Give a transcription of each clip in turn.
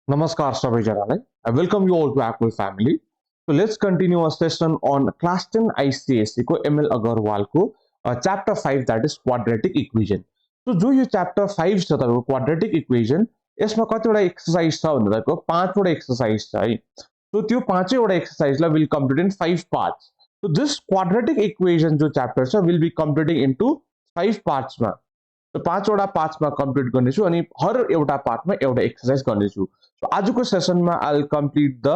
Namaskar सबैजनालाई. I welcome you all to ACOL family. So let's continue our session on Class 10 ICSE को ML Aggarwal को chapter 5 that is quadratic equation. So जो यो chapter 5 छ तपाईको quadratic equation यसमा कतिवटा एक्सरसाइज छ भन्दा तपाईको 5 वटा एक्सरसाइज छ है. So त्यो 5 वटा एक्सरसाइजलाई will complete in 5 parts. So this quadratic equation जो chapter छ will be completing into 5 parts मा. So 5 वटा पार्ट्समा कम्प्लिट गर्नेछु अनि हर एउटा पार्टमा एउटा एक्सरसाइज गर्नेछु. So आजको सेसनमा I'll complete the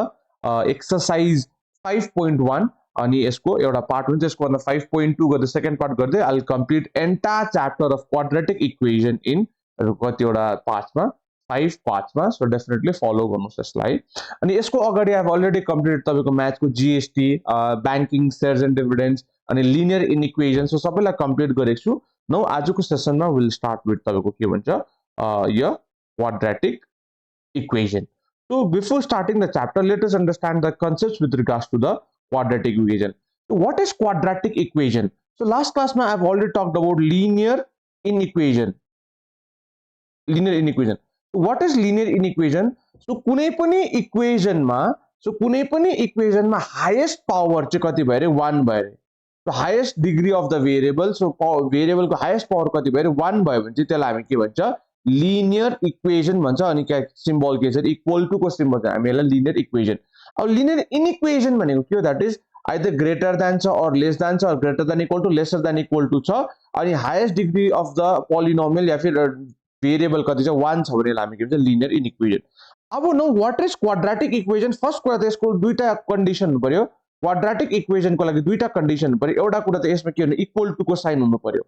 exercise 5.1 अनि यसको एउटा पार्ट हुन्छ यसको भन्दा 5.2 गर्दै सेकेन्ड पार्ट गर्दै I'll complete entire chapter of quadratic equation in कतिवटा पार्ट्समा 5 पार्ट्समा. सो डेफिनेटली फलो गर्नुस् यसलाई. अनि यसको अगाडि I've already completed तपाईको म्याथको जीएसटी, बैंकिङ, शेयर्स एन्ड डिभिडेन्ड्स अनि लिनियर इनइक्वेसन सो सबैलाई कम्प्लिट गरेको छु. नाउ आजको सेसनमा विल स्टार्ट विथ तपाईको के भन्छ यो quadratic equation. So before starting the chapter, let us understand the concepts with regards to the quadratic equation. So what is quadratic equation? So last class I have already talked about linear inequation. Linear inequation. So what is linear inequation? So कुनै पनि equation मा highest power चाहिँ कति भयो रे 1 भयो रे. So highest degree of the variable, so variable को highest power कति भयो रे 1 भयो भने चाहिँ त्यसलाई हामी के भन्छ लिनियर इक्वेशन भन्छ. अनि के सिम्बल के छ इक्वल टु को सिम्बल छ हामी यसलाई लिनियर इक्वेशन. अब लिनियर इनइक्वेशन भनेको के हो that is either greater than छ और लेस देन छ और greater than equal to lesser than equal to छ अनि highest degree of the polynomial या फिर भेरिएबल कति छ 1 छ भने हामी के भन्छ लिनियर इनइक्वेशन. अब know what is quadratic equation. First कुरा त यसको दुईटा कन्डिसन हुनु पर्यो. क्वाड्रेटिक इक्वेशन को लागि दुईटा कन्डिसन हुनु पर्यो. एउटा कुरा त यसमा के हुनु इक्वल टु को साइन हुनु पर्यो.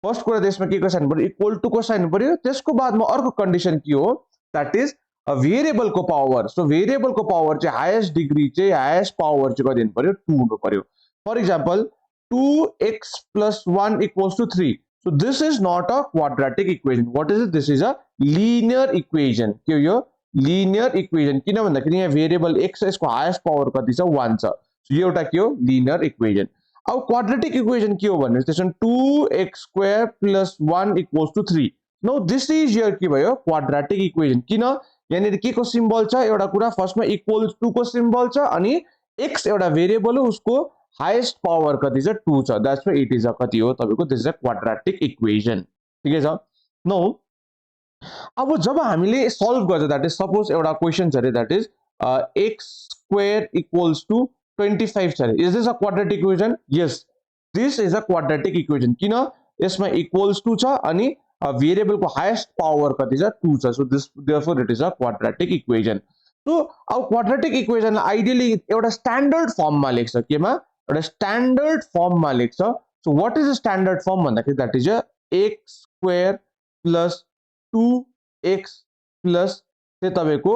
फर्स्ट कुरा त्यसमा के को साइन पर्यो इक्वल टु को साइन पर्यो. त्यसको बादमा अर्को कन्डिसन के हो दैट इज भेरिएबल को पावर. सो भेरिएबल को पावर चाहिँ हाईएस्ट डिग्री चाहिँ हाईएस्ट पावर चाहिँ कति हुनु पर्यो 2 हुनु पर्यो. For example 2x + 1 = 3. So this is not a quadratic equation. What is it? This is a linear equation. के हो यो लिनियर इक्वेशन. किन भन्दाखेरि यहाँ भेरिएबल x यसको हाईएस्ट पावर कति छ 1 छ. सो यो एउटा के हो लिनियर इक्वेशन. अब क्वाड्रेटिक इक्वेशन के हो भने त्यसमा 2x² + 1 = 3. No this is your के भयो क्वाड्रेटिक इक्वेशन. किन यहाँनिर के को सिम्बल छ एउटा कुरा फर्स्टमा इक्वल टु को सिम्बल छ अनि x एउटा भेरिएबल हो उसको हाईएस्ट पावर कति छ 2 छ. That's why it is a कति हो तपाईको this is a quadratic equation. ठिकै छ. नो अब जब हामीले सल्भ गर्छ दैट इज सपोज एउटा क्वेशन छ रे दैट इज x² = 25 छ रे. Is this a quadratic equation? Yes this is a quadratic equation. किन यसमा इक्वल्स टु छ अनि भेरिएबल को हाईएस्ट पावर कति छ 2 छ. So this therefore it is a quadratic equation. So अब क्वाड्रेटिक इक्वेशन आइडियली एउटा स्ट्यान्डर्ड फर्ममा लेख्छ. केमा एउटा स्ट्यान्डर्ड फर्ममा लेख्छ. So what is a standard form भन्दाखेरि दैट इज x² + 2x + चाहिँ तपाईको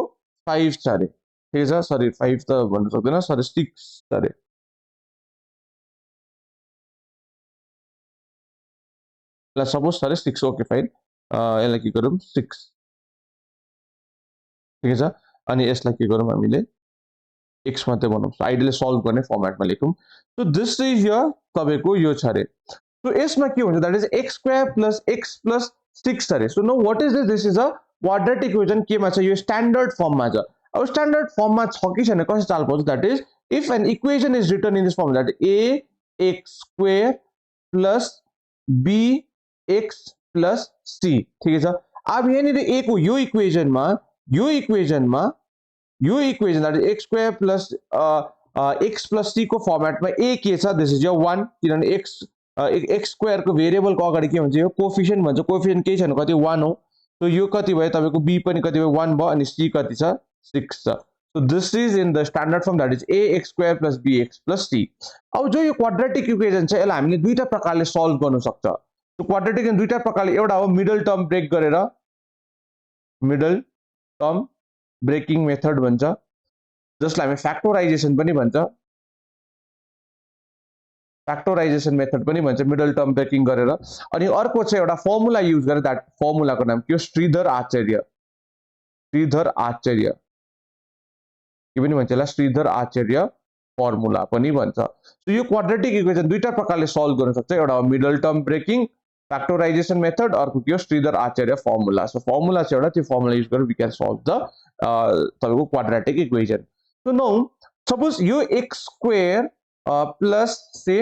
5 छ रे. ठीक छ. सरी 5 त भन्न सक्दैन सरी 6 छ रे. ल सपोज सरी 6 ओके फाइन. यसलाई के गरौँ 6. ठीक छ. अनि यसलाई के गरौँ हामीले x मात्रै बनाउँ. सो आइडियली सल्भ गर्ने फर्मेटमा लेखौँ. सो दिस इज यो तपाईको यो छ रे. सो यसमा के हुन्छ दैट इज x² + x + 6 छ रे. So know what is this? This is a quadratic equation. केमा छ यो स्ट्यान्डर्ड फर्ममा छ. अब स्ट्यान्डर्ड फर्ममा छ कि छैन कसरी चाल पाउँछ that is if an equation is written in this form that ax² + bx + c. ठीक छ. अब यहाँनिर a को यो इक्वेशनमा that is x² + x + c को फर्मेटमा a के छ दिस इज यो 1. किनभने x² को भेरिएबल को अगाडि के भन्छ यो कोएफिसिएन्ट भन्छ. कोएफिसिएन्ट केही छैन कति 1 हो. सो यो कति भयो तपाईको b पनि कति भयो 1 भयो अनि c कति छ 6 छ. So this is in the standard form that is ax² + bx + c. अब जो यो क्वाड्रेटिक इक्वेशन छ यसलाई हामीले दुईटा प्रकारले सल्भ गर्न सक्छ. सो क्वाड्रेटिक इक्वेशन दुईटा प्रकारले एउटा हो मिडल टर्म ब्रेक गरेर मिडल टर्म ब्रेकिङ मेथड भन्छ जसलाई हामी फ्याक्टोराइजेसन पनि भन्छ. फ्याक्टोराइजेसन मेथड पनि भन्छ मिडल टर्म ब्रेकिङ गरेर. अनि अर्को चाहिँ एउटा फर्मुला युज गरेर दैट फर्मुलाको नाम के हो श्रीधर आचार्य. के पनि भन्छ यसलाई श्रीधर आचार्य फर्मुला पनि भन्छ. सो यो क्वाड्रेटिक इक्वेशन दुईटा प्रकारले सल्भ गर्न सक्छ. एउटा हो middle term breaking factorization method अर्को के हो श्रीधर आचार्य formula. So formula चाहिँ एउटा त्यो formula use गरेर we can solve the तपाईको quadratic equation. So now suppose यो x square plus say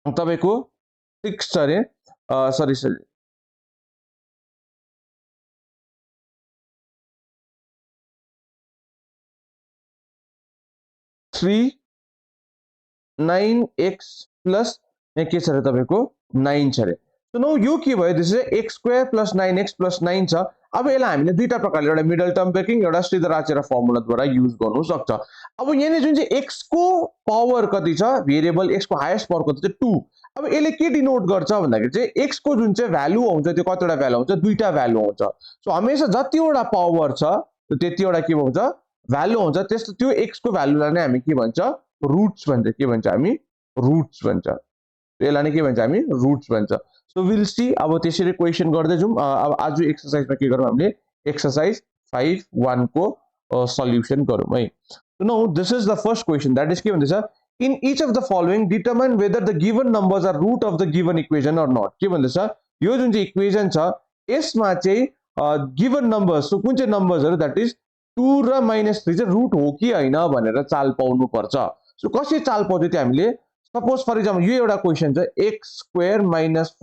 तपाईको 6 छ रे sorry 3 9x plus यहाँ के छ रे तपाईको 9 छ रे. So now यो के भयो this is x square plus 9x plus 9 छ. अब यसलाई हामीले दुईटा प्रकारले एउटा मिडल टर्म ब्रेकिङ एउटा श्रीधर आचार्य फर्मुला द्वारा युज गर्नु सक्छ. अब यहाँ जुन चाहिँ x को पावर कति छ भेरिएबल x को हाईएस्ट पावर कति छ 2. अब यसले के डिनोट गर्छ भन्दाखेरि चाहिँ x को जुन चाहिँ भ्यालु आउँछ त्यो कतिवटा भ्यालु आउँछ दुईटा भ्यालु आउँछ. सो हमेशा जतिवटा पावर छ त्यतिवटा के हुन्छ भ्यालु आउँछ. त्यस्तो त्यो x को भ्यालुलाई नै हामी के भन्छ रुट्स भन्छ. के भन्छ हामी रुट्स भन्छ. यसलाई नै के भन्छ हामी रुट्स भन्छ. सो विल सी अब त्यसरी क्वेशन गर्दै जाउँ. अब आज एक्सरसाइजमा के गरौँ हामीले एक्सरसाइज 5.1 को सल्युसन गरौँ है. So now this is the first question that is के भन्दैछ in each of the following determine whether the given numbers are root of the given equation or not. के भन्दैछ यो जुन चाहिँ इक्वेसन छ यसमा चाहिँ गिवन नम्बर्स कुन चाहिँ नम्बर्सहरु दैट इज 2 र -3 चाहिँ रुट हो कि हैन भनेर चाल पाउनु पर्छ. सो कसरी चाल पाउँछ त्यो हामीले सपोज फर एक्जाम्पल यो एउटा क्वेशन छ x स्क्वायर -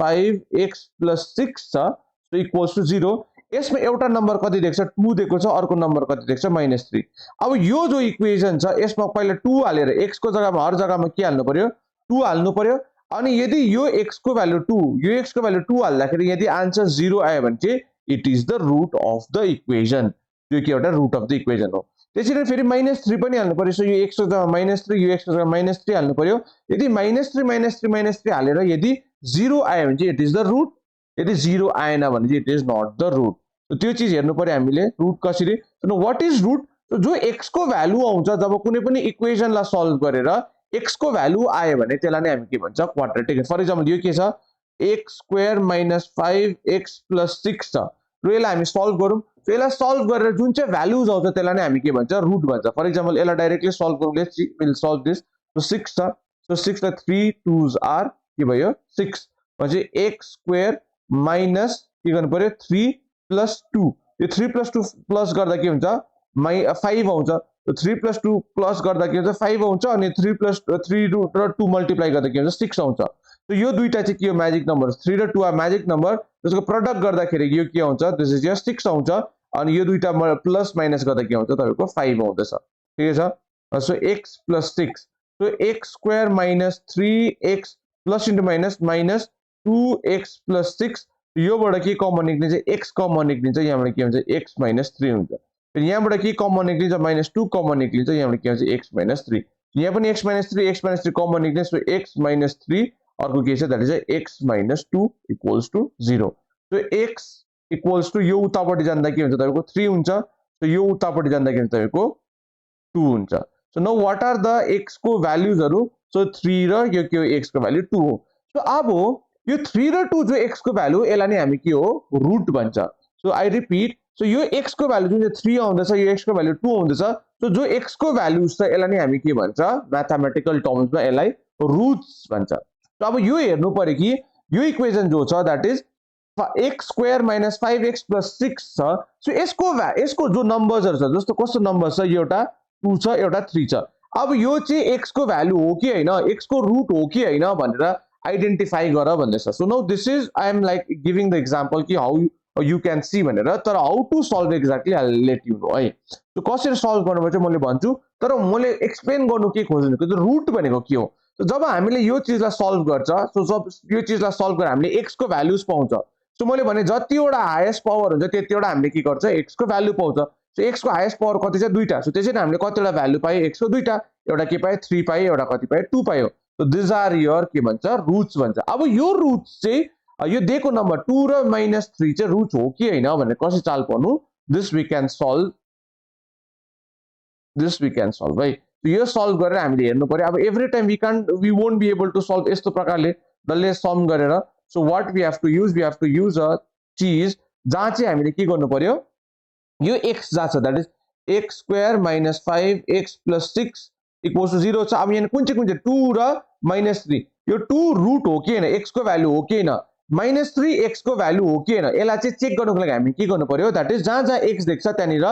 5x + 6 छ सो इक्वल्स टु 0. यसमा एउटा नम्बर कति देख्छ 2 दिएको छ अर्को नम्बर कति देख्छ -3. अब यो जो इक्वेसन छ यसमा पहिला 2 हालेर x को जग्गामा हर जग्गामा के हाल्नु पर्यो 2 हाल्नु पर्यो. अनि यदि यो x को भ्यालु 2 यो x को भ्यालु 2 हाल्दाखेरि यदि आन्सर 0 आयो भने चाहिँ it is the root of the equation. यो के एउटा रुट अफ द इक्वेसन हो. त्यसैले फेरि -3 पनि हाल्नु पर्यो. सो यो x को जग्गामा -3 यो x को जग्गामा -3 हाल्नु पर्यो. यदि -3 -3 हालेर यदि 0 आयो भने चाहिँ इट इज द रुट. यदि 0 आएन भने चाहिँ it is not the root. So त्यो चीज हेर्नु पर्यो हामीले रुट कसरी. So what is root. So जो x को भ्यालु आउँछ जब कुनै पनि इक्वेसनलाई सल्भ गरेर x को भ्यालु आयो भने त्यसलाई नै हामी के भन्छ क्वाड्रेटिक. फर एक्जाम्पल यो के छ x स्क्वायर - 5x + 6 छ र यसलाई हामी सल्भ गरौँ. सो यसलाई सल्भ गरेर जुन चाहिँ भ्यालुज आउँछ त्यसलाई नै हामी के भन्छ रुट भन्छ. फर एक्जाम्पल यसलाई डाइरेक्टली सल्भ गरौँ. Let's see will solve this. So 6 छ. सो 6 लाई 3 2s आर के भयो 6 पछि x स्क्वायर माइनस के गर्नु पर्यो 3 + 2. यो 3 + 2 प्लस गर्दा के हुन्छ 5 आउँछ. 3 + 2 प्लस गर्दा के हुन्छ 5 आउँछ अनि 3 + 3 र 2 मल्टिप्लाई गर्दा के हुन्छ 6 आउँछ. सो यो दुईटा चाहिँ के हो म्याजिक नम्बर 3 र 2 आ म्याजिक नम्बर. त्यसको प्रोडक्ट गर्दाखेरि यो के आउँछ दिस इज यो 6 आउँछ अनि यो दुईटा प्लस माइनस गर्दा के आउँछ तपाईको 5 आउँदछ. ठीक छ. So x + 6 so x square - 3x plus into minus -2x + 6 योबाट के कमन निक्लिन्छ x कमन निक्लिन्छ. यहाँबाट के हुन्छ x - 3 हुन्छ. फेरि यहाँबाट के कमन निक्लिन्छ -2 कमन निक्लिन्छ. यहाँबाट के हुन्छ x - 3. यहाँ पनि x - 3 कमन निक्लिन्छ. सो x - 3 अर्को के छ that is x - 2 equals to 0. So x equals to यो उतापट्टि जाँदा के हुन्छ तपाईको 3 हुन्छ. सो यो उतापट्टि जाँदा के हुन्छ तपाईको 2 हुन्छ. So now what are the x को भ्यालुजहरु. सो 3 र यो के हो x को भ्यालु 2 हो. सो अब यो 3 र 2 जो x को भ्यालु यसलाई नै हामी के हो रुट भन्छ. So I repeat. सो यो x को भ्यालु जुन चाहिँ 3 आउँदछ यो x को भ्यालु 2 आउँदछ. सो जो x को भ्यालुज छ यसलाई नै हामी के भन्छ म्याथमेटिकल टर्म्समा यसलाई रुट्स भन्छ. सो अब यो हेर्नु पर्यो कि यो इक्वेसन जो छ that is x square - 5x + 6 छ. सो यसको जो नम्बर्सहरु छ जस्तो कस्तो नम्बर छ यो एउटा 2 छ एउटा 3 छ. अब यो चाहिँ x को भ्यालु हो कि हैन x को रुट हो कि हैन भनेर आइडेन्टिफाई गर भन्दैछ. So now this is I am like giving the example कि हाउ यु क्यान सी भनेर. तर how to solve exactly I will let you know है. सो कसरी सल्भ गर्नु पर्छ मैले भन्छु. तर मैले एक्सप्लेन गर्नु के खोजेको रुट भनेको के हो. सो जब हामीले यो चीजलाई सल्भ गर्छ सो जब यो चीजलाई सल्भ गरेर हामीले x को भ्यालुज पाउँछ. सो मैले भने जतिवटा हाईएस्ट पावर हुन्छ त्यतिवटा हामीले के गर्छ x को भ्यालु पाउँछ. सो x को हाईएस्ट पावर कति छ दुईटा. सो त्यसैले हामीले कतिवटा भ्यालु पाए x को दुईटा एउटा के पाए 3 पाए एउटा कति पाए 2 पायो. सो दिस आर योर के भन्छ रुट्स भन्छ. अब यो रुट्स चाहिँ यो दिएको नम्बर 2 र -3 चाहिँ रुट हो कि हैन भनेर कसरी चाल पाउनु दिस वी क्यान सल्भ है. यो सल्भ गरेर हामीले हेर्नु पर्यो. अब every time we won't be able to solve यस्तो प्रकारले डल्ले सम गरेर. So what we have to use a चीज जहाँ चाहिँ हामीले के गर्नु पर्यो यो x जहाँ छ that is x square - 5x + 6 equals to 0 छ. अब यहाँ कुन चाहिँ 2 र -3 यो 2 रुट हो कि हैन x को भ्यालु हो कि हैन -3 x को भ्यालु हो कि हैन यसलाई चाहिँ चेक गर्नको लागि हामी के गर्नु पर्यो दैट इज जहाँ जहाँ x देख्छ त्यहाँनिर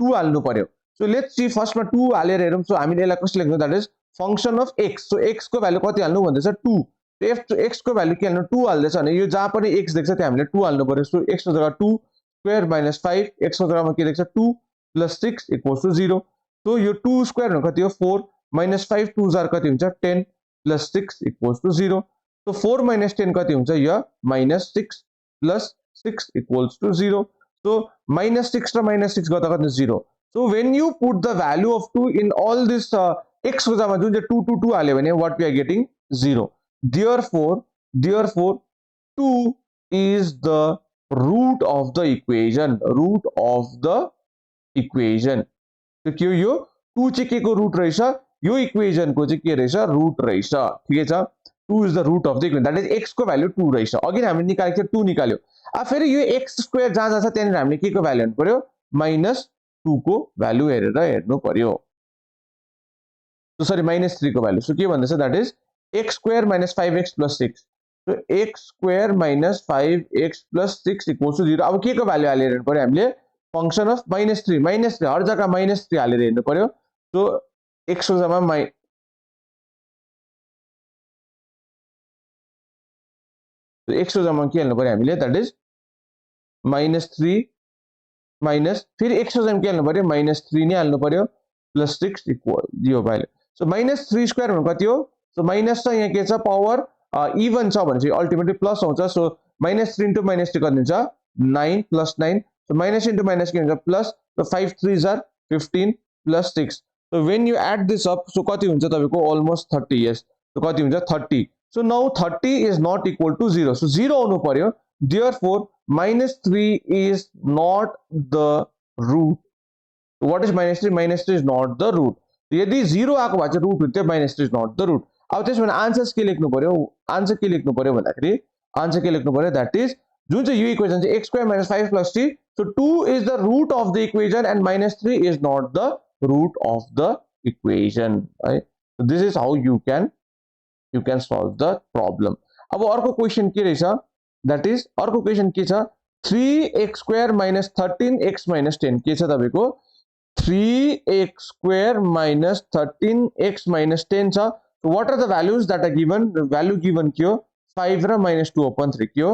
2 हाल्नु पर्यो सो लेट्स सी फर्स्टमा 2 हालेर हेरौँ सो हामीले यसलाई कसरी लेख्नु that is function of x so x को भ्यालु कति हाल्नु भन्दैछ 2 x को भ्यालु के हाल्नु 2 हाल्दैछ भने यो जहाँ पनि x देख्छ त्यहाँ हामीले 2 हाल्नु पर्यो सो x को जग्गा 2 स्क्वायर माइनस 5 x को जग्गामा के देख्छ 2 प्लस 6 इक्वल्स टु 0 सो यो 2 स्क्वायर भनेको कति हो 4 माइनस 5 2 जार कति हुन्छ 10 plus 6 equals to 0 so 4 minus 10 कति हुन्छ यो minus 6 plus 6 equals to 0 so minus 6 र minus 6 गर्दा कति 0 so when you put the value of 2 in all this x को जग्गामा जुन चाहिँ 2 2 2 हाल्यो भने what we are getting 0 therefore 2 is the root of the equation so के यो 2 चाहिँ के को रूट रहेछ यो इक्वेसन को चाहिँ के रहेछ रूट रहेछ ठिकै छ 2 is the root of the equation that is x को भ्यालु 2 रहेछ अघि हामीले निकालेको थियो 2 निकाल्यो अब फेरि यो x स्क्वायर जहाँ जहाँ छ त्यहाँनिर हामीले के को भ्यालु हेर्नु पर्यो -2 को भ्यालु हेरेर हेर्नु पर्यो सो सरी -3 को भ्यालु सो के भन्दैछ that is x square - 5x + 6 so x square - 5x + 6 equals to 0 अब के को भ्यालु हालेर हेर्नु पर्यो हामीले फंक्शन अफ -3 हर जग्गा -3 हालेर हेर्नु पर्यो सो x को जग्गामा x को जग्गामा के हाल्नु पर्यो हामीले दैट इज -3 माइनस फेरि x को जग्गामा के हाल्नु पर्यो -3 नै हाल्नु पर्यो प्लस 6 इक्वल यो भ्यालु सो -3 स्क्वायर भनेको कति हो सो माइनस छ यहाँ के छ पावर इभन छ भने चाहिँ अल्टिमेटली प्लस आउँछ सो -3 इन्टु -3 कति हुन्छ 9 plus 9 so minus into minus के हुन्छ प्लस सो 5 3 जार 15 plus 6 so when you add this up so कति हुन्छ तपाईको अलमोस्ट 30 यस सो कति हुन्छ 30 so now 30 is not equal to 0 so 0 आउनु पर्यो therefore -3 is not the root what is -3 -3 is not the root यदि 0 आको भए चाहिँ रुट हुन्थ्यो -3 is not the root अब त्यसमा आन्सर्स के लेख्नु पर्यो आन्सर के लेख्नु पर्यो भन्दाखेरि आन्सर के लेख्नु पर्यो दैट इज जुन चाहिँ यो इक्वेसन चाहिँ x square - 5 + 3 so 2 is the root of the equation and -3 is not the root of the equation right so this is how you can solve the problem अब अर्को question के रहेछ that is अर्को question के छ 3x square - 13x - 10 के छ तपाईको 3x स्क्वायर - 13x - 10 छ so what are the values that are given the value given के हो 5 र -2 upon 3 के हो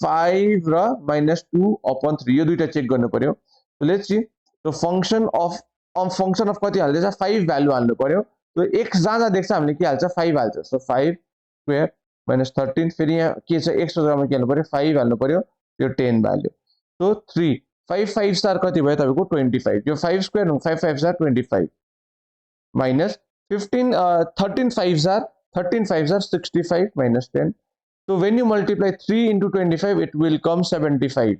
5 र -2 upon 3 यो दुईटा चेक गर्नु पर्यो so let's see so function of कति हाल्दैछ 5 भ्यालु हाल्नु पर्यो so x जहाँ जहाँ देख्छ हामीले के हाल्छ 5 हाल्छ so 5 स्क्वायर - 13 फेरि यहाँ के छ x को जग्गामा के हाल्नु पर्यो 5 हाल्नु पर्यो यो 10 भ्यालु so 3 5 5 स्टार कति भयो तपाईको 25 यो 5 square 5 5 star 25 minus 15 13 5 star 65 minus 10 so when you multiply 3 into 25 it will come 75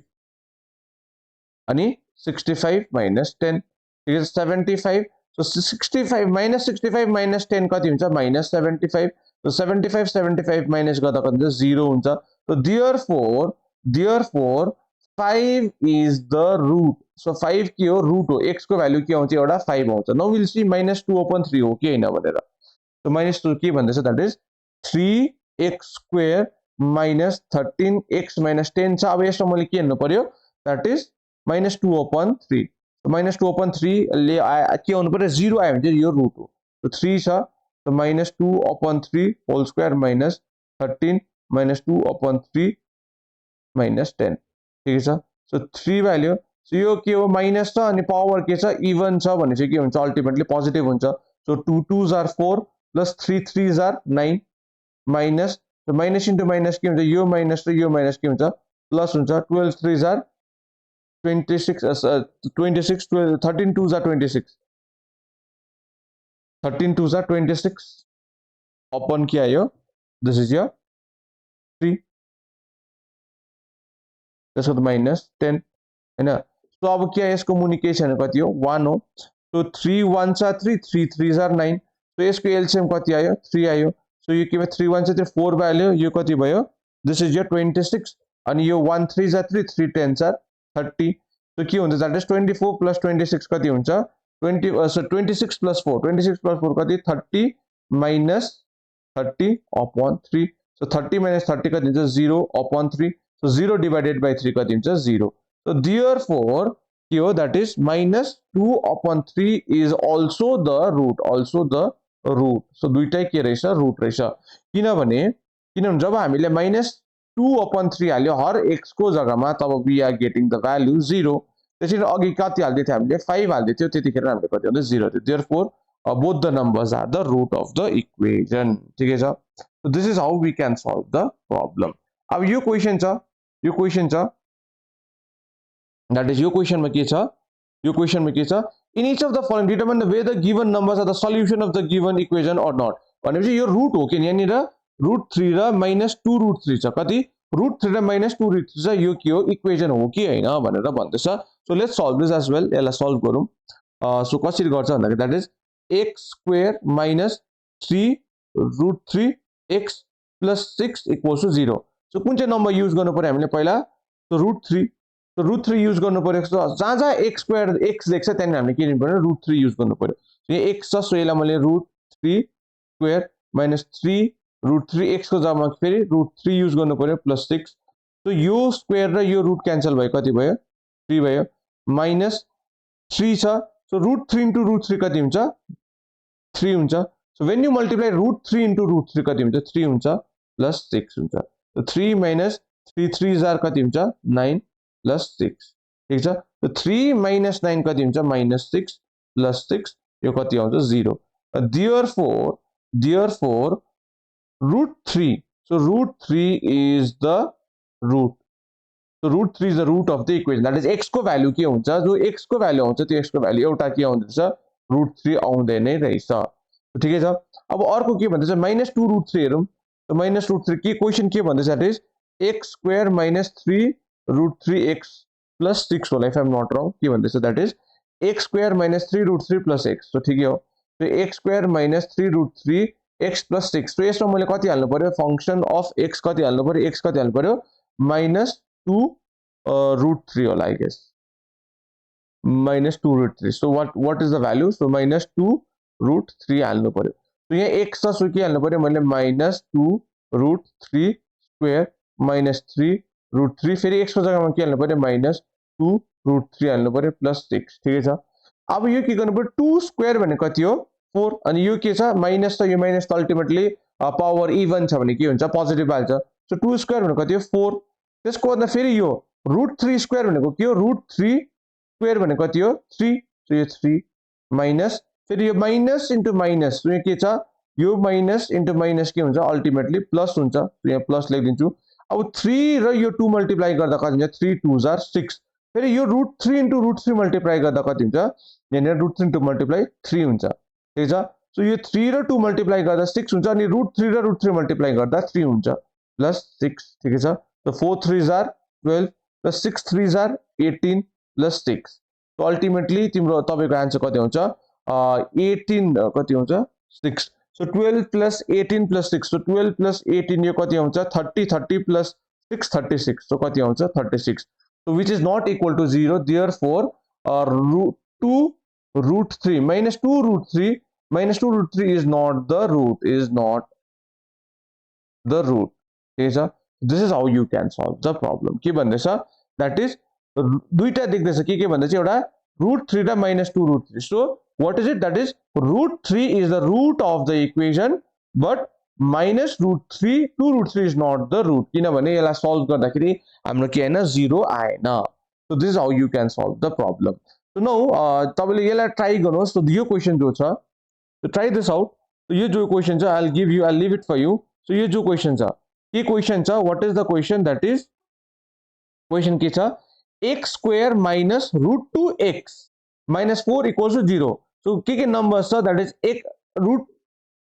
अनि 65 minus 10 it is 75 so 65 minus 10 कति हुन्छ minus 75 so 75 minus गर्दा कति हुन्छ 0 हुन्छ so therefore 5 is the root so 5 के हो root हो x को भ्यालु के आउँछ एउटा 5 आउँछ now we'll see -2/3 हो के हैन भनेर so -2 के भन्दैछ that is 3x square minus 13x minus 10 छ अब यसमा मैले के हेर्नु पर्यो that is -2/3 so -2/3 ले के आउनु पर्यो 0 आयो भने चाहिँ यो रुट हो so 3 छ so -2/3 whole square minus 13 -2/3 minus 10 ठीक छ so 3 भ्यालु so यो के हो माइनस छ अनि पावर के छ इभन छ भने चाहिँ के हुन्छ अल्टिमेटली पोजिटिभ हुन्छ so 2 2s are 4 plus 3 3s are 9 minus so minus into minus के हुन्छ यो माइनस र यो माइनस के हुन्छ प्लस हुन्छ 12 3s are 26 26 12 13 2s are 26 13 2s are 26 upon के आयो this is your 3 त्यसको त -10 हैन so अब के यसको मुनिकेसन कति हो 1 हो so 3 1s are 3 3 3s are 9 so यसको एलसीएम कति आयो 3 आयो so यो के भयो 3 1s are 4 भ्यालु यो कति भयो this is your 26 अनि यो 1 3s are 3 3 10s are 30 so के हुन्छ that is 24 plus 26 कति हुन्छ 26 plus 4 26 plus 4 कति 30 minus 30 upon 3 So 30 minus 30 कति हुन्छ 0 upon 3. So 0 divided by 3 कति हुन्छ 0. So therefore here that is minus 2 upon 3 is also the root. So दुईटै के रहेछ root रहेछ. किनभने जब हामीले minus 2 upon 3 हाल्यो हर x को जग्गामा तब we are getting the value 0. त्यसैले अघि कति हाल्दै थियो हामीले 5 हाल्दै थियो त्यतिखेर हामीले कति आउँछ 0 थियो. Therefore both the numbers are the root of the equation. ठिकै छ. So this is how we can solve the problem. अब यो क्वेशन छ that is यो क्वेशन मा के छ in each of the following determine the whether the given numbers are the solution of the given equation or not. भनेपछि यो root हो कि यहाँनिर √3 र -2 √3 छ. कति √3 र -2 √3 छ. यो के हो इक्वेसन हो कि हैन भनेर भन्दैछ. So let's solve this as well. यसलाई सल्भ गरौँ. सो कसरी गर्छ भन्दाखेरि that is x² - 3 √3 x + 6 = 0. So कुन चाहिँ नम्बर युज गर्नु पर्यो हामीले पहिला सो √3. So √3 युज गर्नु पर्यो. जहाँ x² x लेख्छ त्यहाँ हामीले के लिनु पर्यो √3 युज गर्नु पर्यो. सो यहाँ x छ सो यसलाई मैले √3² - 3 √3 x को जग्गामा फेरि √3 युज गर्नु पर्यो प्लस 6. सो यो स्क्वायर र यो रुट क्यान्सल भयो कति भयो 3 भयो -3 छ. सो √3 * √3 कति हुन्छ 3 हुन्छ. सो व्हेन यु मल्टिप्लाई √3 * √3 कति हुन्छ 3 हुन्छ प्लस 6 हुन्छ. सो 3 - 3 3 जार कति हुन्छ 9 प्लस 6. ठीक छ. सो 3 - 9 कति हुन्छ -6 प्लस 6 यो कति आउँछ 0. Therefore √3. So √3 is the root. So √3 is the root of the equation. That is x को भ्यालु के हुन्छ जो x को भ्यालु आउँछ त्यो x को भ्यालु एउटा के आउँदैछ √3 आउँदै नै रहेछ. ठिकै छ. अब अर्को के भन्दैछ -2 √3 हेरौँ. So -√3 के क्वेशन के भन्दैछ that is x² - 3 √3x + 6 होला if I am not wrong. के भन्दैछ that is x² - 3 √3 + x. So ठिकै हो. So x² - 3 √3 x + 6. So यसमा मैले कति हाल्नु पर्यो फंक्शन अफ x कति हाल्नु पर्यो x कति हाल्नु पर्यो -2 √3 होला I guess. -2 √3. So what is the value? So -2 √3 हाल्नु पर्यो. So यहाँ x छ सो के हाल्नु पर्यो मैले -2 √3 स्क्वायर -3 √3 फेरि x को जग्गामा के हाल्नु पर्यो -2 √3 हाल्नु पर्यो प्लस 6. ठिकै छ. अब यो के गर्नु पर्यो 2 स्क्वायर भने कति हो 4 अनि यो के छ माइनस छ यो माइनस त अल्टिमेटली पावर इभन छ भने के हुन्छ पोजिटिभ हाल्छ. सो 2 स्क्वायर भने कति हो 4. त्यसको बाद फेरि यो √3 स्क्वायर भनेको के हो √3 स्क्वायर भने कति हो 3. सो यो 3 माइनस फेरि यो माइनस इन्टु माइनस यो के छ यो माइनस इन्टु माइनस के हुन्छ अल्टिमेटली प्लस हुन्छ. सो यहाँ प्लस लेखिदिन्छु. अब 3 र यो 2 मल्टिप्लाई गर्दा कति हुन्छ 3 2 जार 6. फेरि यो √3 इन्टु √3 मल्टिप्लाई गर्दा कति हुन्छ यहाँ √3 * मल्टिप्लाई 3 हुन्छ. ठीक छ. सो यो 3 र 2 मल्टिप्लाई गर्दा 6 हुन्छ अनि √3 र √3 मल्टिप्लाई गर्दा 3 हुन्छ प्लस 6. ठीक छ. सो 4 3 जार 12 प्लस 6 3 जार 18 प्लस 6. सो अल्टिमेटली तिम्रो तपाईको आन्सर कति आउँछ 18 कति आउँछ 6. So 12 plus 18 plus 6. So 12 plus 18 यो कति आउँछ 30 30 प्लस 6 36. सो कति आउँछ 36. So which is not equal to 0. Therefore, √2 √3 -2 √3 -2 √3 is not the root. Is not the root. Okay, sir. This is how you can solve the problem. के भन्दैछ that is दुईटा देख्दैछ के भन्दैछ एउटा √3 र -2 √3. So what is it? That is √3 is the root of the equation, but -√3 2 √3 is not the root. किनभने यसलाई solve गर्दाखेरि हाम्रो के हैन 0 आएन. So this is how you can solve the problem. So now तपाईले यसलाई ट्राई गर्नुहोस्. So यो क्वेशन जो छ so try this out. So यो जो क्वेशन छ I'll leave it for you. So यो जो क्वेशन छ के क्वेशन छ what is the question? That is question के छ x² - √2x -4 = 0. So के नम्बर्स छ that is √2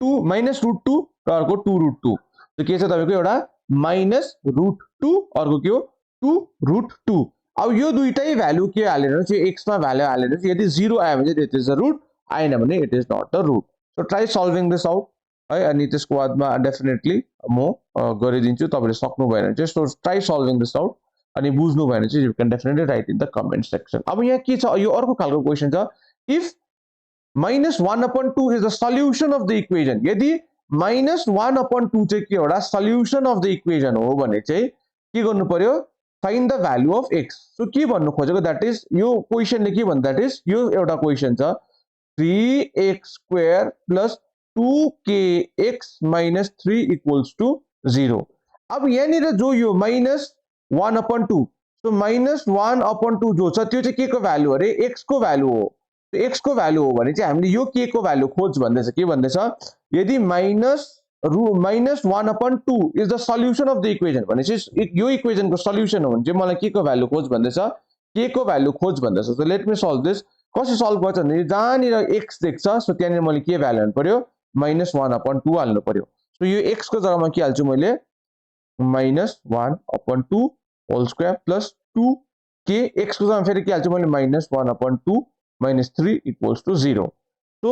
-√2 र अर्को 2 √2. So के छ तपाईको एउटा -√2 अर्को के हो 2 √2. अब यो दुईटै भ्यालु के हालेर चाहिँ x मा भ्यालु हालेर यदि 0 आयो भने इट इज द रुट आएन भने it is not the root. So try solving this out है अनि त्यसको बादमा डेफिनेटली म गरिदिन्छु तपाईले सक्नु भएन चाहिँ. So try solving this out अनि बुझ्नु भएन चाहिँ you can definitely right in the comment section. अब यहाँ के छ यो अर्को खालको क्वेशन छ if -1/2 is the solution of the equation. यदि -1/2 चाहिँ के एउटा सल्युसन अफ द इक्वेसन हो भने चाहिँ के गर्नु पर्यो find the value of x so के भन्नु खोजेको दैट इज यो क्वेशनले के भन्छ दैट इज यो एउटा क्वेशन छ 3x² + 2kx - 3 = 0 अब यहाँनिर जो यो -1/2 सो -1/2 जो छ त्यो चाहिँ के को भ्यालु अरे x को भ्यालु हो x को भ्यालु हो भने चाहिँ हामीले यो k को भ्यालु खोज भन्दैछ के भन्दैछ यदि -1/2 is the solution of the equation भनेपछि यो इक्वेसनको सल्युसन हो भने चाहिँ मलाई के को भ्यालु खोज भन्दैछ k को भ्यालु खोज भन्दैछ so let me solve this कसरी सल्भ गर्छ भने जहाँनिर x देख्छ सो त्यहाँनिर मैले के भ्यालु हाल्नु पर्यो -1/2 हाल्नु पर्यो सो यो x को जग्गामा के हाल्छु मैले -1/2 whole square plus 2k x को जग्गामा फेरि के हाल्छु मैले -1/2 - 3 = 0 सो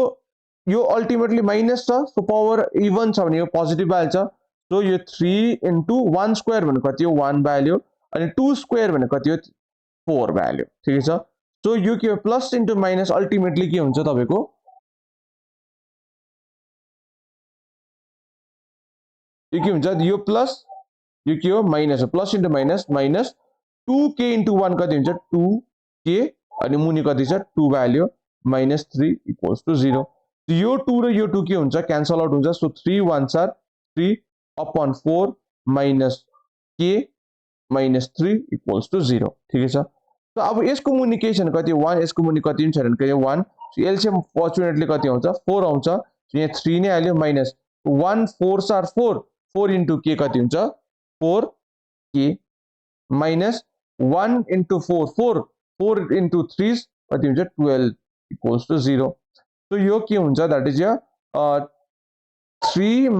यो अल्टिमेटली माइनस छ सो पावर इवन छ भने यो पोजिटिभ हाल्छ सो यो 3 * 1 स्क्वायर भनेको कति हो 1 भ्यालु अनि 2 स्क्वायर भनेको कति हो 4 भ्यालु ठीक छ सो यो के हो प्लस इन्टु माइनस अल्टिमेटली के हुन्छ तपाईको यो के हुन्छ यो प्लस यो के हो माइनस हो plus into minus minus 2k * 1 कति हुन्छ 2k अनि मुनि कति छ 2 भ्यालु -3 = 0 यो 2 र यो 2 के हुन्छ क्यान्सल आउट हुन्छ सो 3 1s are 3/4 - k - 3 = 0 ठीक छ सो अब यसको मुनि के छ कति 1 यसको मुनि कति छ भने 1 सो एलसीएम फर्चुनेटली कति आउँछ 4 आउँछ सो यहाँ 3 नै आल्यो माइनस 1 4s are 4 4 * k कति हुन्छ 4k minus 1 * 4 4 4 * 3 कति हुन्छ 12 = 0 so यो के हुन्छ that is 3 -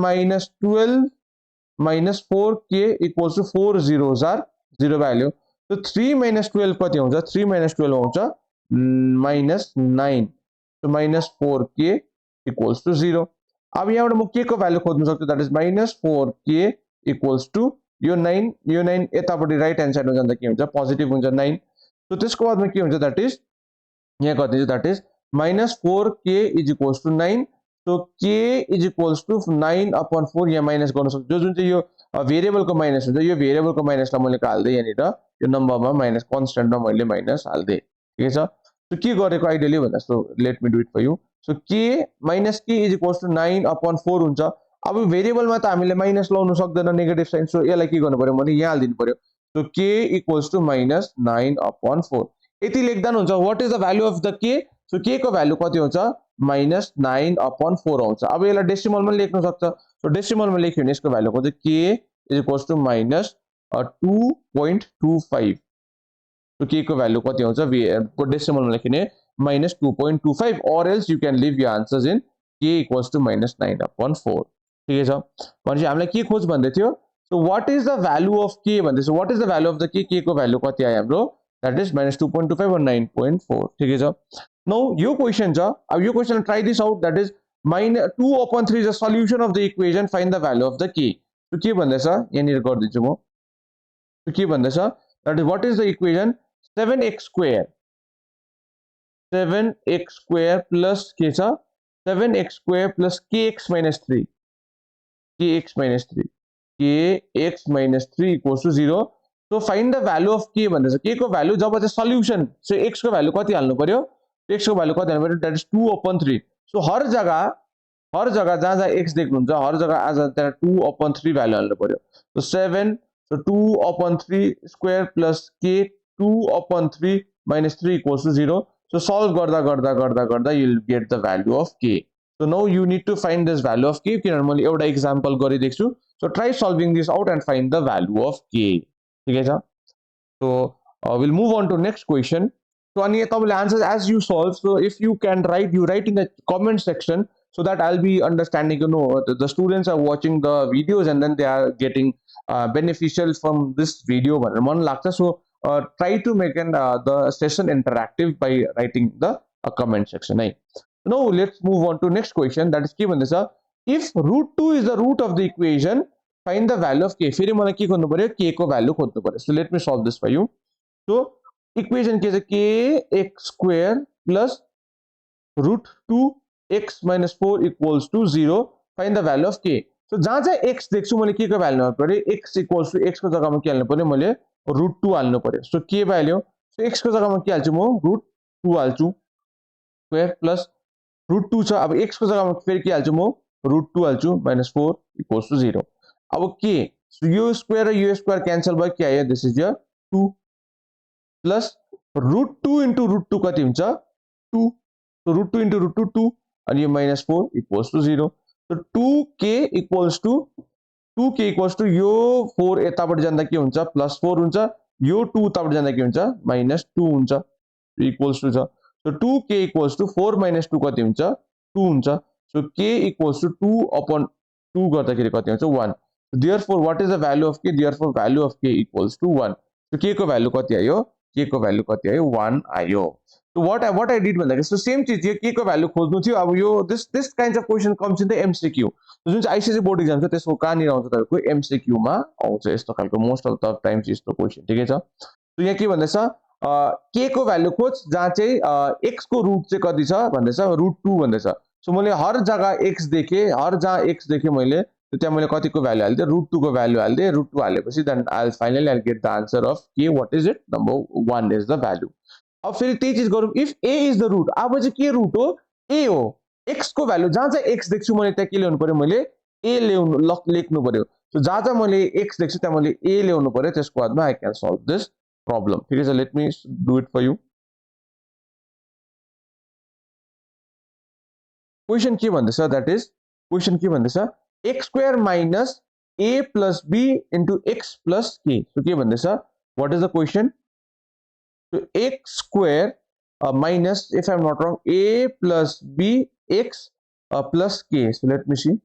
12 - 4k = 4 zeros are 0 value so 3 - 12 कति हुन्छ 3 - 12 आउँछ -9 so -4k = 0 अब यहाँबाट म k को भ्यालु खोज्न सक्छु दैट इज -4k = यो 9 यतापटि राइट ह्यान्ड साइडमा जाँदा के हुन्छ पोजिटिभ हुन्छ 9 सो त्यसको बादमा के हुन्छ दैट इज यहाँ कति छ that is -4k = 9 so k = 9/4 यहाँ माइनस गर्न सक्छु जुन चाहिँ यो भेरिएबलको माइनस हुन्छ यो भेरिएबलको माइनसलाई मैले हाल्दै यहाँनिर यो नम्बरमा माइनस कन्स्ट्यान्टमा मैले माइनस हाल्दै ठीक छ सो के गरेको आइडियली भन्दा so let me do it for you so k = 9/4 हुन्छ अब भेरिएबलमा त हामीले माइनस लाउन सक्दैन नेगेटिभ साइन सो यसलाई के गर्नु पर्यो भने यहाँ हाल्दिनु पर्यो सो k = -9/4 यति लेख्दा हुन्छ what is the value of the k so k को भ्यालु कति हुन्छ -9/4 आउँछ अब यसलाई डेसिमलमा लेख्न सक्छ सो डेसिमलमा लेख्यो भने यसको भ्यालु को चाहिँ k = -2.25 सो k को भ्यालु कति आउँछ डेसिमलमा लेख्ने -2.25 or else you can leave your answers in k = -9/4 ठीक छ भनेपछि हामीलाई के खोज भन्दै थियो so what is the value of k भन्दै छ what is the value of the k को भ्यालु कति आयो हाम्रो दैट इज -2.25 और 9.4 ठीक छ नाउ यो क्वेशन छ अब यो question try this out that is -2/3 is the solution of the equation find the value of the k so के भन्दैछ यहाँनिर गर्दिन्छु म सो के भन्दैछ that is what is the equation 7x² plus के छ 7x² plus kx - 3 kx - 3 kx - 3 = 0 so find the value of k भन्दैछ k को भ्यालु जब चाहिँ सल्युसन सो x को भ्यालु कति हाल्नु पर्यो x को भ्यालु कति हाल्नु पर्यो दैट इज 2/3 सो हर जग्गा जहाँ जहाँ x देख्नुहुन्छ हर जग्गा आज त्यहाँ 2/3 भ्यालु हाल्नु पर्यो so 7 so 2/3² plus k 2/3 - 3 = 0 so solve गर्दा you will get the value of k so now you need to find this value of k किनभने मैले एउटा एक्जाम्पल गरिदिएको छु so try solving this out and find the value of k ठीक छ so we'll move on to next question so अनि तपाईले answers as you solve so if you can write in the comment section so that I'll be understanding the students are watching the videos and then they are getting beneficial from this video भनेर मन लाग्छ so try to make the session interactive by writing the comment section now let's move on to next question that is के भन्दैछ if √2 is the root of the equation find the value of k फेरि मलाई के गर्नु पर्यो k को value खोज्नु पर्यो so let me solve this for you so equation के छ kx² plus √2x - 4 = 0 find the value of के। सो जहाँ चाहिँ x देख्छु मैले के को भ्यालु हाल्नु पर्यो, x इक्वल्स टु x को जग्गामा के हाल्नु पर्यो, मैले √2 हाल्नु पर्यो। सो के भ्याल्यु, सो x को जग्गामा के हाल्छु म, √2 हाल्छु स्क्वायर प्लस √2 छ। अब x को जग्गामा फेरि के हाल्छु म, √2 हाल्छु -4 इक्वल्स टु 0। अब के, सो यो स्क्वायर र यो स्क्वायर क्यान्सल भयो, के आयो, this is your 2 plus √2 into √2 कति हुन्छ, 2। सो √2 इन्टु √2 2 अनि यो -4 equals to 0। So 2k equals to यो 4 यताबाट जाँदा के हुन्छ, +4 हुन्छ, यो 2 उताबाट जाँदा के हुन्छ, -2 हुन्छ, इक्वल्स टु छ। सो 2k इक्वल्स टु 4 - 2 कति हुन्छ, 2 हुन्छ। सो k इक्वल्स टु 2/2 गर्दाखेरि कति हुन्छ, 1। Therefore what is the value of k? Therefore value of k equals to 1. So k को भ्यालु कति आयो, k को भ्यालु कति आयो, 1 आयो। So what I did भन्दाखेरि, so सेम चीज यो k को भ्यालु खोज्नु थियो। अब यो this kinds of question comes in the MCQ। जुन चाहिँ ICSE बोर्ड एक्जाम छ त्यसको कहाँनिर आउँछ, तपाईको MCQ मा आउँछ यस्तो खालको, मोस्ट अफ द टाइम्स यस्तो क्वेशन, ठिकै छ। so यहाँ के भन्दैछ, k को भ्यालु खोज जहाँ चाहिँ x को रुट चाहिँ कति छ भन्दैछ, √2 भन्दैछ। सो मैले हर जग्गा x देखे, हर जहाँ x देखे मैले, त्यहाँ मैले कतिको भ्यालु हाल्दिए, √2 को भ्यालु हाल्दिए। √2 हालेपछि then finally I get the answer of k, what is it, number 1 is the value. अब फेरि त्यही चीज गरौँ, if a is the root, अब चाहिँ के रुट हो, a हो। x को भ्यालु जहाँ चाहिँ x देख्छु मैले त्यहाँ के ल्याउनु पर्यो, मैले a लेख्नु पर्यो। सो जहाँ चाहिँ मैले x देख्छु त्यहाँ मैले a ल्याउनु पर्यो, त्यसको बादमा I can solve this problem, ठिकै छ। Let me do it for you. Question के भन्दैछ, दैट इज क्वेशन के भन्दैछ, x square minus a plus b into x plus k। So के भन्दैछ, what is the question? So x square minus, if I am not wrong, a plus b x plus k। So let me see।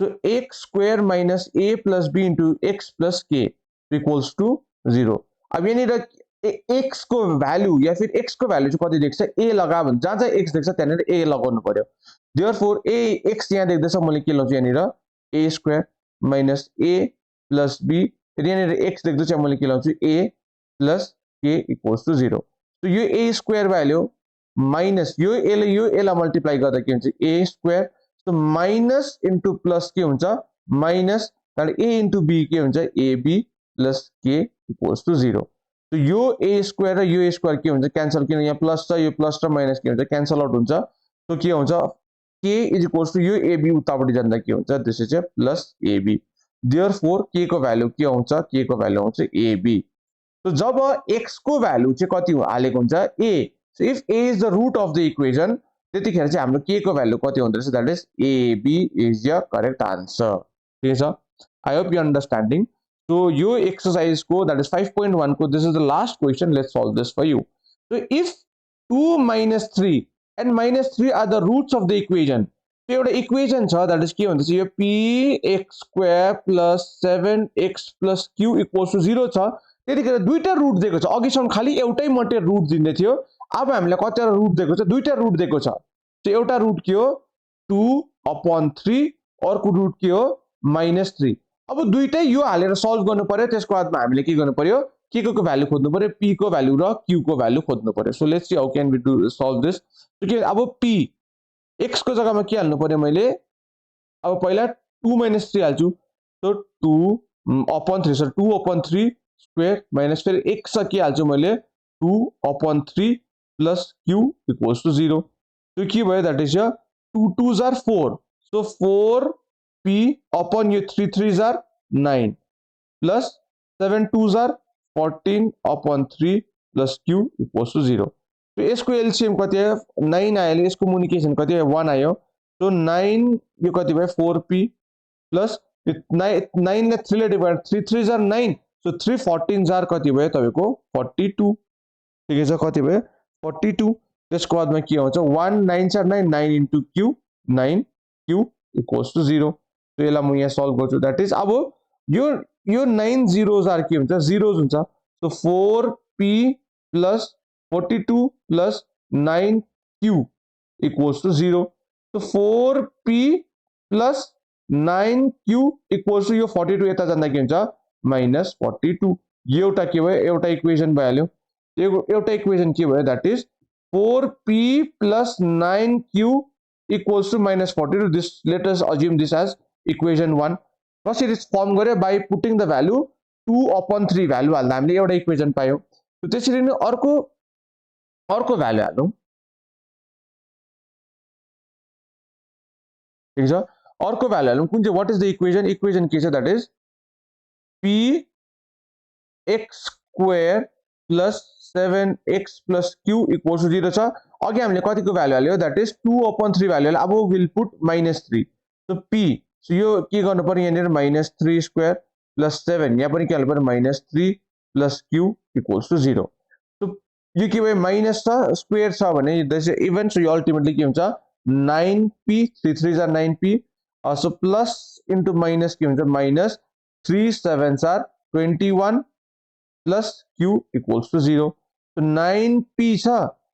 So x square minus a plus b into x plus k equals to 0। अब यहाँनिर x को value या फिर x को value चाहिँ कति देख्छ, a लगा भने जहाँ चाहिँ x देख्छ त्यहाँनिर a लगाउनु पर्यो। Therefore a x यहाँ देख्दैछ, मैले के लाउँछु यहाँनिर a square minus a plus b, यहाँनिर x देख्दैछ मैले के लाउँछु a plus k equals to 0। So यो a स्क्वायर भ्याल्यु माइनस यो a लाई मल्टिप्लाई गर्दा के हुन्छ, a square. So minus into plus के हुन्छ, माइनस, त्यहाँबाट a इन्टु b के हुन्छ, ab plus k equals to 0। So यो a स्क्वायर र यो a स्क्वायर के हुन्छ, क्यान्सल, किन यहाँ प्लस छ, यो प्लस र माइनस के हुन्छ, क्यान्सल आउट हुन्छ। सो के हुन्छ, k इज इक्वल्स टु यो ab उतापट्टि जाँदा के हुन्छ, this is plus ab। Therefore k को भ्यालु के आउँछ, k को भ्यालु आउँछ ab। सो जब x को भ्यालु चाहिँ कति हालेको हुन्छ, a, so if a is the root of the equation, त्यतिखेर चाहिँ हाम्रो k को भ्यालु कति हुँदो रहेछ, that is ab is the correct answer, ठीक छ। I hope you understanding. So यो एक्सरसाइज को, दैट इज 5.1 को, this is the last question, let's solve this for you. So if 2 - 3 and -3 are the roots of the equation। So एउटा equation छ, that is के भन्छ, यो px square plus 7x plus q equals to 0 छ। त्यतिखेर दुईटा root दिएको छ, अघिसम्म खाली एउटै मात्रै रुट दिँदै थियो, अब हामीलाई कतिवटा रुट दिएको छ, दुईटा रुट दिएको छ। सो एउटा रुट के हो, 2/3, अर्को रुट के हो, -3। अब दुईटै यो हालेर सल्भ गर्नु पर्यो, त्यसको बादमा हामीले के गर्नु पर्यो, k को भ्यालु खोज्नु पर्यो, p को भ्यालु र q को भ्यालु खोज्नु पर्यो। So let's see how can we do solve this. अब p x को जग्गामा के हाल्नु पर्यो मैले, अब पहिला 2 - 3 हाल्छु। सो 2/3, सो 2/3 स्क्वायर माइनस फेरि x के हाल्छु मैले, 2/3 plus q equals to 0। So के भयो, that is 2 2s are 4। So 4p upon यो 3 3s are 9 plus 7 2s are 14/3 plus q equals to 0। तो यसको एलसीएम कति आयो, 9 आयो, यसको मुनिकेसन कति आयो, 1 आयो। सो 9 यो कति भयो, 4p प्लस 9 ले 3 ले divide, 3 3s are 9। So 3 14s are कति भयो तपाईको 42, ठीक छ, कति भयो 42। त्यसको बादमा के आउँछ, 1 9s are 9, 9 into q, 9q equals to 0। So यसलाई म यहाँ सल्भ गर्छु, दैट इज अब यो 9 zeros are के हुन्छ, zeros हुन्छ। So 4p plus 42 plus 9q equals to 0। So 4p plus 9q equals to यो 42 यता जाँदा के हुन्छ, -42। यो एउटा के भयो, एउटा इक्वेसन भइहाल्यो। एउटा इक्वेसन के भयो, that is 4p plus 9q equals to -42. This, let us assume this as equation 1. कसरी फर्म गरे by putting the value 2/3 value हाल्दा हामीले एउटा इक्वेसन पायौं। सो त्यसरी नै अर्को भ्यालु हालौं। ठीक छ, अर्को भ्यालु हालौं। कुन चाहिँ, what is the equation? Equation के छ? That is p(x² + 7x + q = 0 छ। अघि हामीले कतिको भ्यालु हाल्यो? दैट इज 2/3 भ्यालु हाल्यो। अब will put -3। So p, so यो के गर्नु पर्यो? यहाँनिर -3² + 7, यहाँ पनि के हाल्नु पर्यो? -3 + q = 0। सो यो के भयो? माइनस छ, स्क्वायर छ भने दिस इज इभन। सो यो अल्टिमेटली के हुन्छ? 9p, 3 3s are 9p, so plus into minus के हुन्छ? minus 3 7s are 21 plus q equals to 0. so 9p छ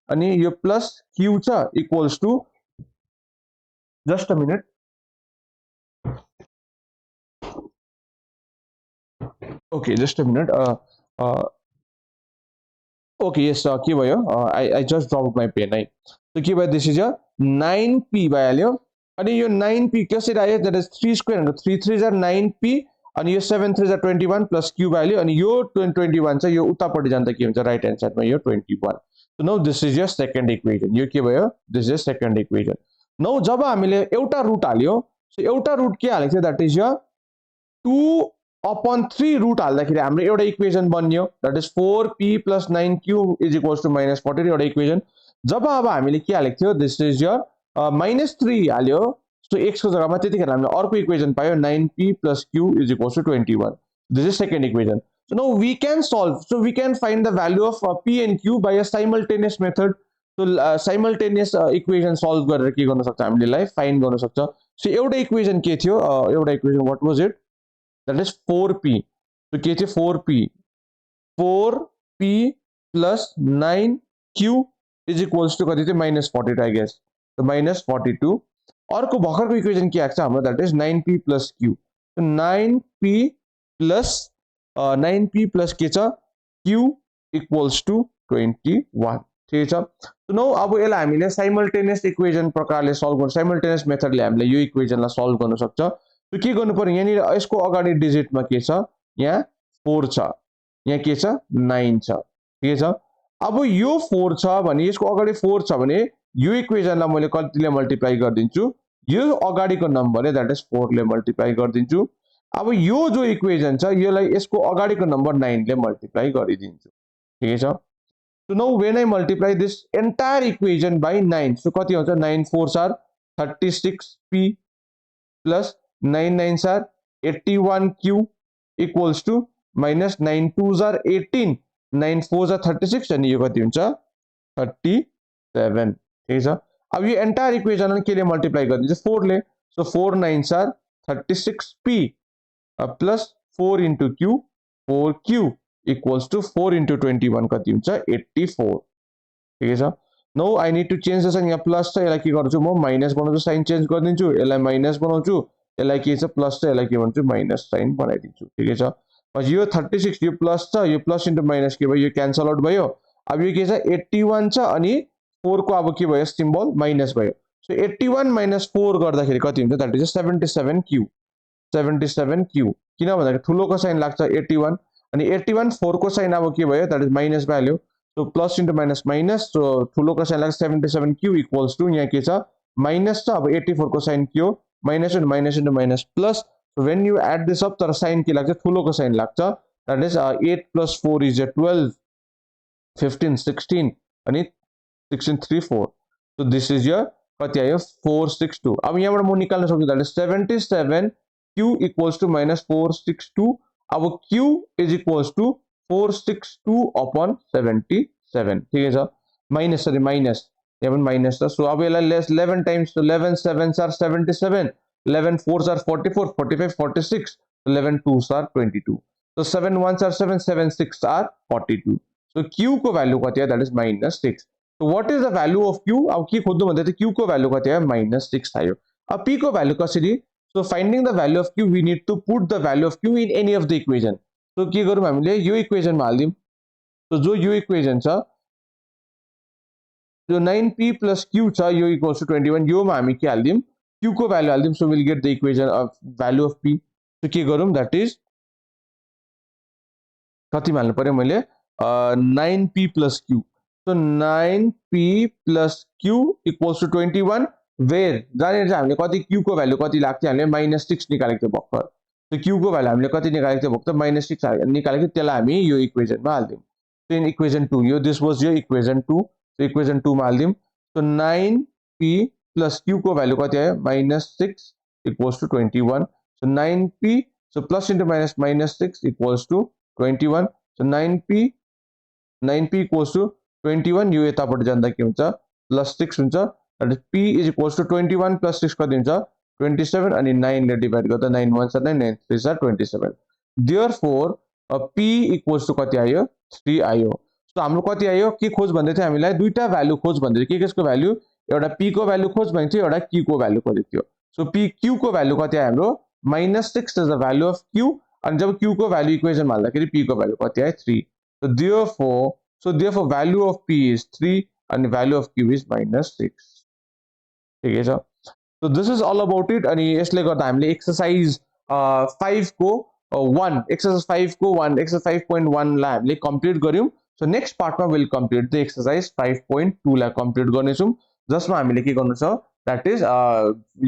अनि यो plus q छ equals to, just a minute, okay, just a minute, okay, yes, के भयो? I just dropped my pen है। so के भयो? this is a 9p भइहाल्यो अनि यो 9p कसरी आयो? दैट इज 3 स्क्वायर भनेको 3 3s are 9p अनि यो 7 3s are 21 प्लस q भइहाल्यो अनि यो 21 छ, यो उतापटि जान्छ के हुन्छ? राइट ह्यान्ड साइडमा यो 21। So now this is your second equation. यो के भयो? This is second equation. Now जब हामीले एउटा रुट हाल्यो, सो एउटा रुट के हालेको थियो? दैट इज यो 2/3 रुट हाल्दाखेरि हाम्रो एउटा इक्वेसन बन्यो। दैट इज 4p + 9q = -40 एउटा इक्वेसन। जब अब हामीले के हालेको थियो? दिस इज योर -3 हाल्यो, सो x को जग्गामा त्यतिखेर हामीले अर्को इक्वेसन पायो 9p + q = 21। This is second equation. So now we can solve, so we can find the value of p and q by a simultaneous method. So simultaneous equation solve गरेर के गर्न सक्छ? हामीले यसलाई फाइन्ड गर्न सक्छ। So एउटा equation के थियो? एउटा equation what was it? That is 4p। So के थियो? 4p + 9q = कति थियो? -42 आई गेस। सो -42। अर्को भर्खरको इक्वेसन के आएको छ हाम्रो? That is 9p + q। So 9p + के छ? q = 21। ठीक छ। सो नाउ अब यसलाई हामीले साइमल्टेनियस इक्वेसन प्रकारले सल्भ गर्न, साइमल्टेनियस मेथडले हामीले यो इक्वेसनलाई सल्भ गर्न सक्छ। सो के गर्नु पर्यो? यहाँनिर यसको अगाडि डिजिटमा के छ? यहाँ 4 छ, यहाँ के छ? 9 छ। ठीक छ। अब यो 4 छ भने, यसको अगाडि 4 छ भने यो इक्वेसनलाई मैले कतिले मल्टिप्लाई गरिदिन्छु? यो अगाडिको नम्बरले, दैट इज 4 ले मल्टिप्लाई गरिदिन्छु। अब यो जो इक्वेसन छ यसलाई यसको अगाडिको नम्बर 9 ले मल्टिप्लाई गरिदिन्छु। ठीक छ। So now when I multiply this entire equation by 9, so कति हुन्छ? 9 4s are 36p + 9 9s are 81q = -9 2s are 18, 9 4s are 36 अनि यो कति हुन्छ? 37। ठीक छ। अब यो एन्टायर इक्वेसन केले मल्टिप्लाई गरिदिन्छ? 4 ले। So 4 9s are 36p + 4 into q, 4q = 4 into 21 कति हुन्छ? 84। ठीक छ। Now I need to change the sign. यहाँ प्लस छ, यसलाई के गर्छु? म माइनस बनाउँछु, साइन चेन्ज गरिदिन्छु। यसलाई माइनस बनाउँछु, यसलाई के छ? प्लस छ, यसलाई के भन्छु? माइनस साइन बनाइदिन्छु। ठीक छ। पछि यो 36, यो प्लस छ, यो प्लस इन्टु माइनस के भयो? यो क्यान्सल आउट भयो। अब यो के छ? 81 छ अनि 4 को अब के भयो? सिम्बल माइनस भयो। सो 81 - 4 गर्दाखेरि कति हुन्छ? That is 77q। 77q किन भन्दाखेरि ठुलोको साइन लाग्छ 81 अनि 81 4 को साइन अब के भयो? That is minus value. So plus into minus minus, so ठुलोको साइन लाग्छ 77q = यहाँ के छ? माइनस छ। अब 84 को साइन के हो? Minus into minus plus. So when you add this up, तर साइन के लाग्छ? ठुलोको साइन लाग्छ। दैट इज 8 + 4 = 12, 15 16 अनि 16 3 4। सो दिस इज योर कति आयो? 462। अब यहाँबाट म निकाल्न सक्छु। That is 77q = -462। अब q = 462/77। ठीक छ। माइनस, सरी माइनस, यहाँ पनि माइनस छ। सो अब यसलाई lace 11 times, 11 7s are 77, 11 4s are 44, 45 46, 11 2s are 22। So 7 1s are 7, 7 6 are 42। So q को भ्यालु कति आयो? That is -6। So what is the value of q? अब के खोज्नु भन्दा चाहिँ q को भ्यालु कति आयो? -6 आयो। अब p को भ्यालु कसरी? So finding the value of q, we need to put the value of q in any of the equation. So के गरौँ? हामीले यो इक्वेसनमा हाल्दियौँ। सो जो यो इक्वेसन छ, जो 9p plus q छ यो इक्वल्स टु 21 योमा हामी के हाल्दिम q को भ्यालु हाल्दिम so will get the equation of value of p so के गरौँ दैट इज कति हाल्नु पर्यो मैले 9p plus q so 9p plus q equals to 21 where जहाँनिर चाहिँ हामीले कति q को भ्यालु कति लाग्थ्यो हामीले -6 निकालेको थियो भर्खर सो q को भ्यालु हामीले कति निकालेको थियो भर्खर -6 निकालेको थियो त्यसलाई हामी यो इक्वेसनमा हाल्दिम सो इन इक्वेसन 2 यो दिस वाज यो इक्वेसन 2 सो इक्वेसन 2 मा हाल्दिम सो 9p plus q को भ्यालु कति आयो -6 equals to 21 so 9p so plus into minus -6 equals to 21 so 9p equals to 21 यो यतापट्टि जाँदा के हुन्छ +6 हुन्छ that is p is equals to 21 + 6 कति हुन्छ 27 अनि 9 ले डिवाइड गर्दा 9 1 9 9 3 27 देयरफोर p इक्वल्स टु कति आयो 3 आयो सो हाम्रो कति आयो के खोज भन्दै थियो हामीलाई दुईटा भ्यालु खोज भन्दै थियो केको भ्यालु एउटा p को भ्यालु खोज भन्दै थियो एउटा q को भ्यालु खोजेको थियो सो p q को भ्यालु कति आयो हाम्रो -6 is the value of q अनि जब q को भ्यालु इक्वेसन हाल्दाखेरि p को भ्यालु कति आयो 3 so therefore value of p is 3 and value of q is -6 ठिकै छ so this is all about it अनि यसले गर्दा हामीले एक्सरसाइज 5 को 1 एक्सरसाइज 5 को 1 एक्सरसाइज 5.1 लाई हामीले कम्प्लिट गर्यौं सो नेक्स्ट पार्टमा विल कम्प्लिट द एक्सरसाइज 5.2 लाई कम्प्लिट गर्नेछौं जसमा हामीले के गर्नु छ दैट इज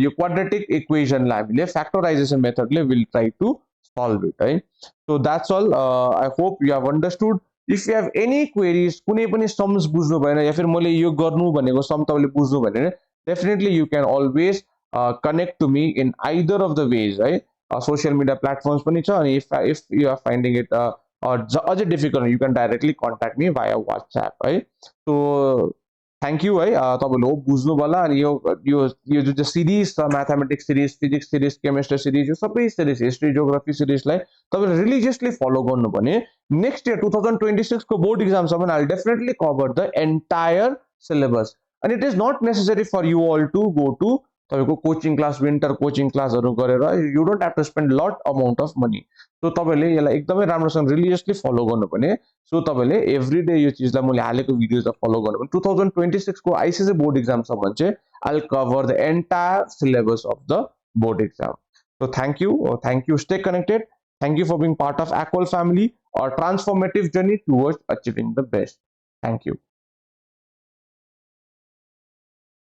यो क्वाड्रेटिक इक्वेसन लाई हामीले फ्याक्टराइजेसन मेथडले will try to solve it है so that's all I hope you have understood if you have any queries कुनै पनि सम्स बुझ्नु भएन या फिर मैले यो गर्नु भनेको सम तपाईले बुझ्नु भएन definitely you can always connect to me in either of the ways है social media platforms पनि छ अनि if you are finding it अझै difficult you can directly contact me via WhatsApp है so thank you है तपाईले हो बुझ्नु होला अनि यो जुन चाहिँ सिरिज छ mathematics series physics series chemistry series यो सबै सिरिज हिस्ट्री जियोग्राफी सिरिजलाई तपाईले रिलिजियसली फलो गर्नु भने नेक्स्ट इयर 2026 को बोर्ड एक्जाम सम्म I will definitely cover the entire syllabus and it is not necessary for you all to go to तपाईको coaching class winter coaching क्लासहरु गरेर you don't have to spend lot amount of money so तपाईले यसलाई एकदमै राम्रोसँग religiously follow गर्नु भने so तपाईले every day यो चीजलाई मैले हालेको भिडियोजलाई फलो गर्नु भने 2026 को आईसीएसई बोर्ड एक्जाम सम्म चाहिँ I will cover the entire syllabus of the board exam so thank you stay connected thank you for being part of ACOL family or transformative journey towards achieving the best thank you